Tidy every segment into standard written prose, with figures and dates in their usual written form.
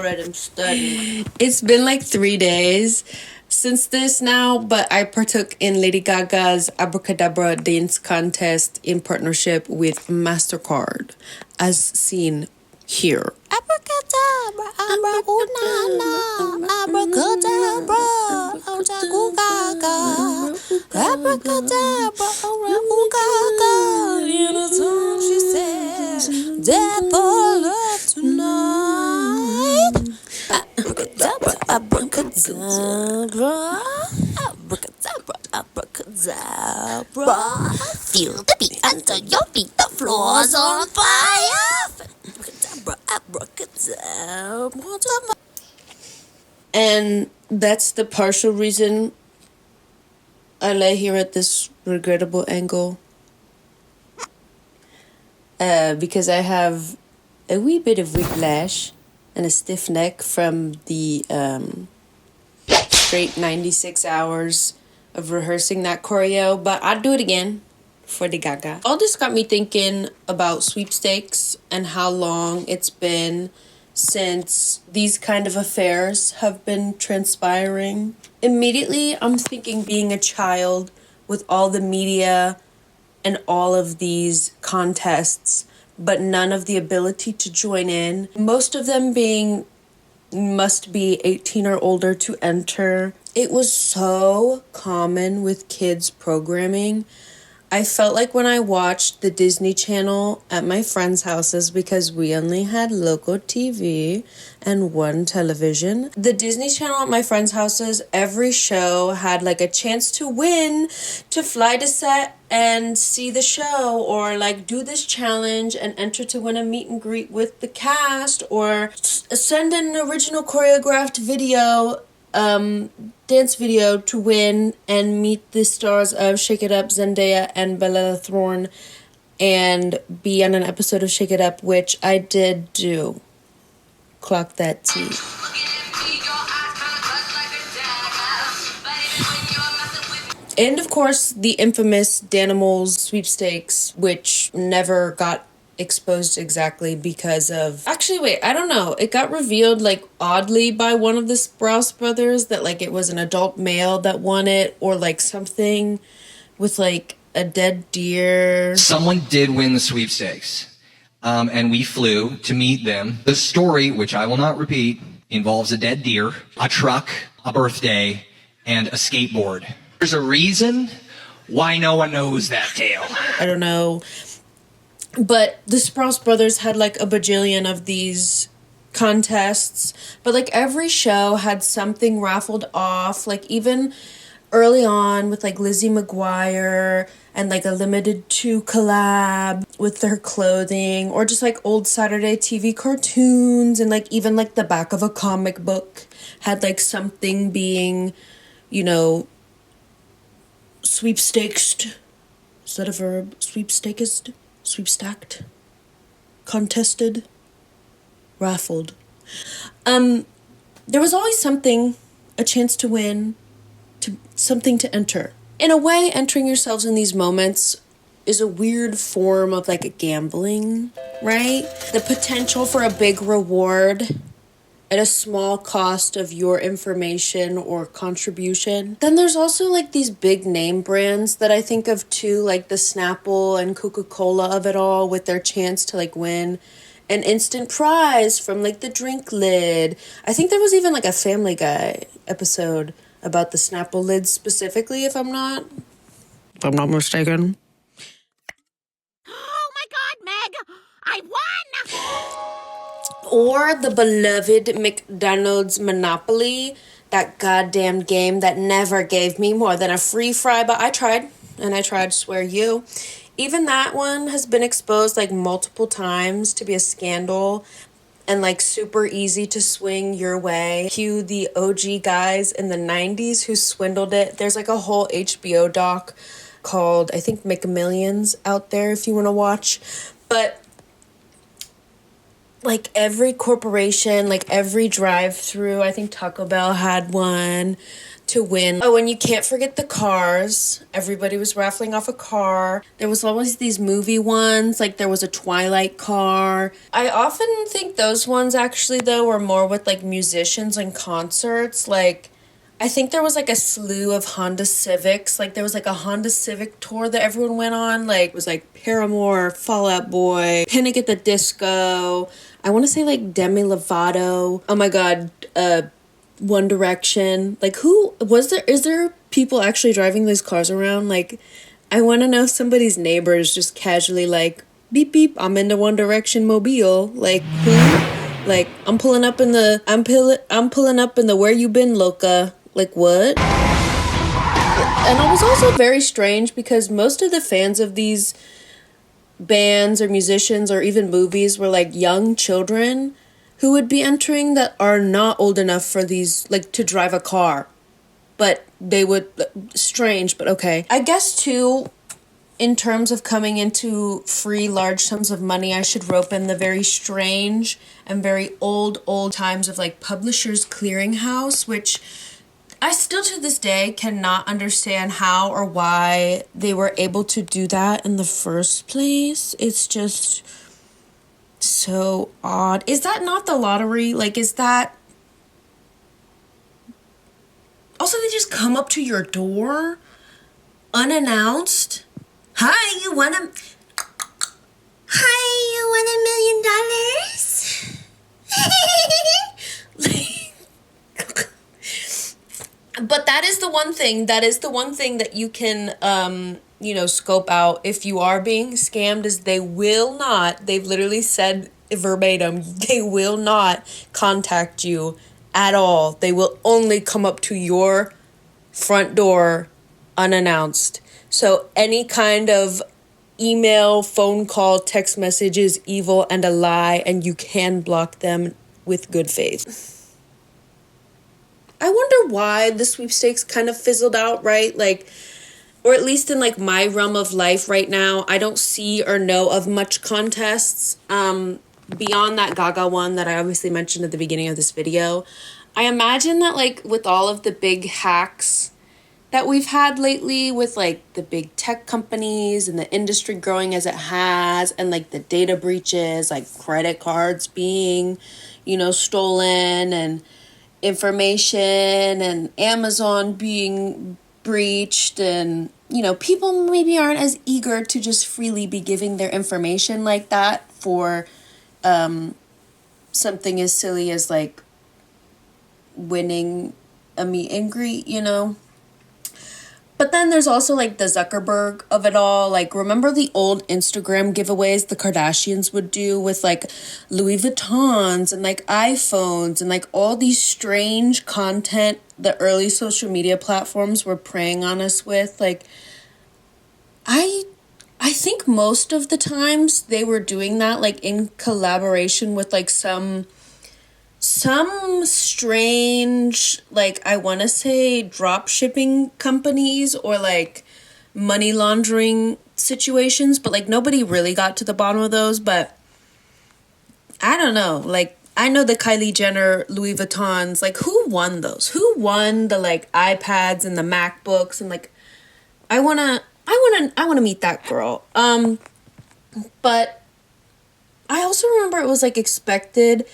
All right, I'm studying. It's been like 3 days since this now, but I partook in Lady Gaga's Abracadabra dance contest in partnership with Mastercard, as seen here. Abracadabra, abra, ooh, na, na. Abracadabra, oh, jagu, gaga. Abracadabra, oh, gaga. In a song she said, death or love tonight. Abracadabra, abracadabra. Abracadabra, abracadabra. Feel the beat under your feet, the floor's on fire. Abracadabra. And that's the partial reason I lay here at this regrettable angle. Because I have a wee bit of whiplash and a stiff neck from the straight 96 hours of rehearsing that choreo, but I'd do it again for the Gaga. All this got me thinking about sweepstakes and how long it's been since these kind of affairs have been transpiring. Immediately, I'm thinking being a child with all the media and all of these contests, but none of the ability to join in. Most of them being must be 18 or older to enter. It was so common with kids programming. I felt like when I watched the Disney Channel at my friends' houses, because we only had local TV and one television. The Disney Channel at my friends' houses, every show had like a chance to win, to fly to set and see the show, or like do this challenge and enter to win a meet and greet with the cast, or send an original choreographed video dance video to win and meet the stars of Shake It Up, Zendaya and Bella Thorne, and be on an episode of Shake It Up, which I did do. Clock that T. And of course, the infamous Danimals sweepstakes, which never got exposed exactly because of... Actually, wait, I don't know. It got revealed, like, oddly by one of the Sprouse brothers that, like, it was an adult male that won it, or, like, something with, like, a dead deer. Someone did win the sweepstakes, and we flew to meet them. The story, which I will not repeat, involves a dead deer, a truck, a birthday, and a skateboard. There's a reason why no one knows that tale. I don't know. But the Sprouse brothers had like a bajillion of these contests. But like every show had something raffled off. Like even early on with like Lizzie McGuire and like a limited 2 collab with their clothing. Or just like old Saturday TV cartoons. And like even like the back of a comic book had like something being, you know, sweepstaked. Is that a verb? Sweepstaked? Sweepstaked, contested, raffled. There was always something, a chance to win, something to enter. In a way, entering yourselves in these moments is a weird form of like a gambling, right? The potential for a big reward at a small cost of your information or contribution. Then there's also like these big name brands that I think of too, like the Snapple and Coca-Cola of it all, with their chance to like win an instant prize from like the drink lid. I think there was even like a Family Guy episode about the Snapple lid specifically, if I'm not mistaken. Oh my God, Meg! I won! Or the beloved McDonald's Monopoly, that goddamn game that never gave me more than a free fry, but I tried, and I tried, swear you. Even that one has been exposed like multiple times to be a scandal and like super easy to swing your way. Cue the OG guys in the 90s who swindled it. There's like a whole HBO doc called, I think, McMillions out there if you want to watch. But like every corporation, like every drive-through, I think Taco Bell had one to win. Oh, and you can't forget the cars. Everybody was raffling off a car. There was always these movie ones, like there was a Twilight car. I often think those ones actually though were more with like musicians and concerts. Like I think there was like a slew of Honda Civics. Like there was like a Honda Civic tour that everyone went on. Like it was like Paramore, Fall Out Boy, Panic at the Disco. I want to say like Demi Lovato. Oh my God, One Direction. Like who was there? Is there people actually driving these cars around? Like I want to know if somebody's neighbors just casually like beep beep. I'm in the One Direction mobile. Like who? Like I'm pulling up in the Where You Been Loca. Like what? And it was also very strange because most of the fans of these bands or musicians or even movies were like young children who would be entering that are not old enough for these, like, to drive a car. But they would, strange, but okay. I guess too, in terms of coming into free large sums of money, I should rope in the very strange and very old times of like Publishers Clearinghouse, which I still to this day cannot understand how or why they were able to do that in the first place. It's just so odd. Is that not the lottery? Like, is that... Also, they just come up to your door unannounced. Hi, you want $1 million? But that is the one thing that you can, scope out if you are being scammed is they've literally said verbatim, they will not contact you at all. They will only come up to your front door unannounced. So any kind of email, phone call, text message is evil and a lie, and you can block them with good faith. I wonder why the sweepstakes kind of fizzled out, right? Like, or at least in like my realm of life right now, I don't see or know of much contests beyond that Gaga one that I obviously mentioned at the beginning of this video. I imagine that like with all of the big hacks that we've had lately with like the big tech companies and the industry growing as it has and like the data breaches, like credit cards being, stolen and information and Amazon being breached and, people maybe aren't as eager to just freely be giving their information like that for something as silly as like winning a meet and greet, But then there's also like the Zuckerberg of it all. Like, remember the old Instagram giveaways the Kardashians would do with like Louis Vuittons and like iPhones and like all these strange content the early social media platforms were preying on us with? Like, I think most of the times they were doing that like in collaboration with like some strange, like, I want to say drop shipping companies or like money laundering situations, but like nobody really got to the bottom of those. But I don't know, like I know the Kylie Jenner Louis Vuittons, like who won those? Who won the like iPads and the MacBooks? And like I want to meet that girl. But I also remember it was like expected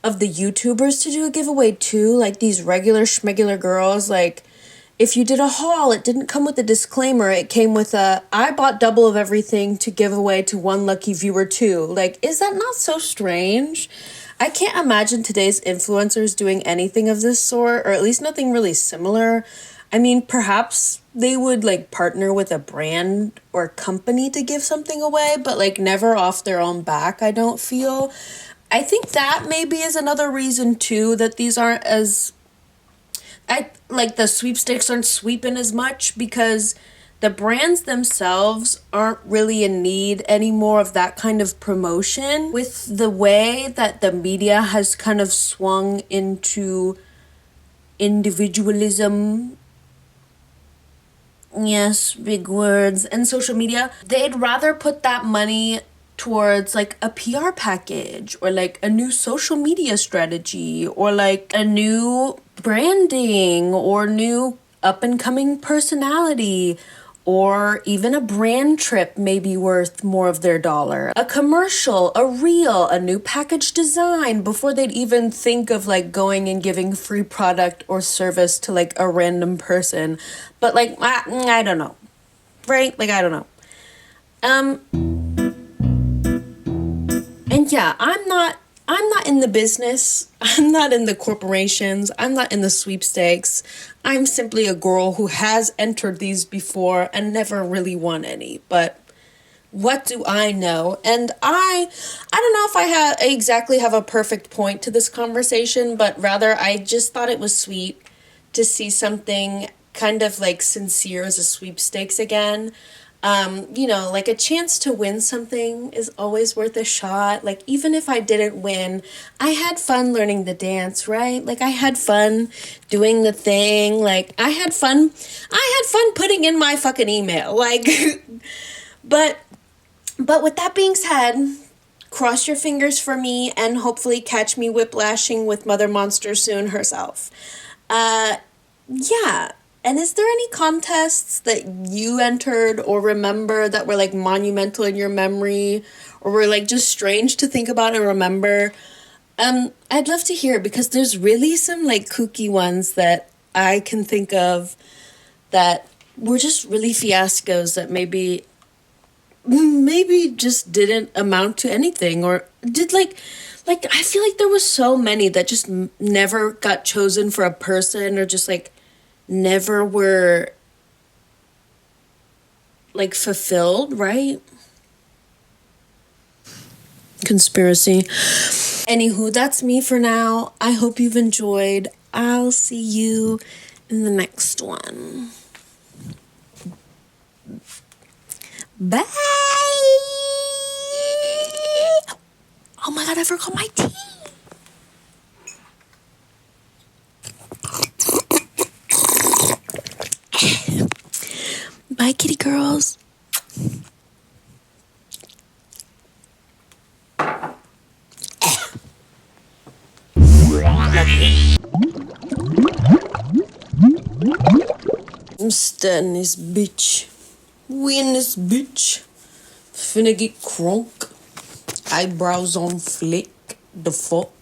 of the YouTubers to do a giveaway too, like these regular schmegular girls. Like if you did a haul, it didn't come with a disclaimer, it came with I bought double of everything to give away to one lucky viewer too. Like, is that not so strange? I can't imagine today's influencers doing anything of this sort, or at least nothing really similar. I mean, perhaps they would like partner with a brand or company to give something away, but like never off their own back, I don't feel. I think that maybe is another reason too that these aren't as, the sweepstakes aren't sweeping as much, because the brands themselves aren't really in need anymore of that kind of promotion. With the way that the media has kind of swung into individualism, yes, big words, and social media, they'd rather put that money towards like a PR package or like a new social media strategy or like a new branding or new up and coming personality, or even a brand trip may be worth more of their dollar. A commercial, a reel, a new package design before they'd even think of like going and giving free product or service to like a random person. But like, I don't know, right? Like, I don't know. And yeah, I'm not in the business. I'm not in the corporations. I'm not in the sweepstakes. I'm simply a girl who has entered these before and never really won any. But what do I know? And I don't know if I exactly have a perfect point to this conversation, but rather I just thought it was sweet to see something kind of like sincere as a sweepstakes again. You know, like a chance to win something is always worth a shot. Like, even if I didn't win, I had fun learning the dance, right? Like, I had fun doing the thing. Like, I had fun putting in my fucking email. Like, but with that being said, cross your fingers for me and hopefully catch me whiplashing with Mother Monster soon herself. Yeah. And is there any contests that you entered or remember that were like monumental in your memory or were like just strange to think about and remember? I'd love to hear, because there's really some like kooky ones that I can think of that were just really fiascos that maybe just didn't amount to anything, or did like I feel like there was so many that just never got chosen for a person, or just like never were like fulfilled, right? Conspiracy. Anywho, that's me for now. I hope you've enjoyed. I'll see you in the next one. Bye. Oh my god, I forgot my tea. Bye, kitty girls. I'm starting this bitch. We in this bitch. Finna get crunk. Eyebrows on flick. The fuck.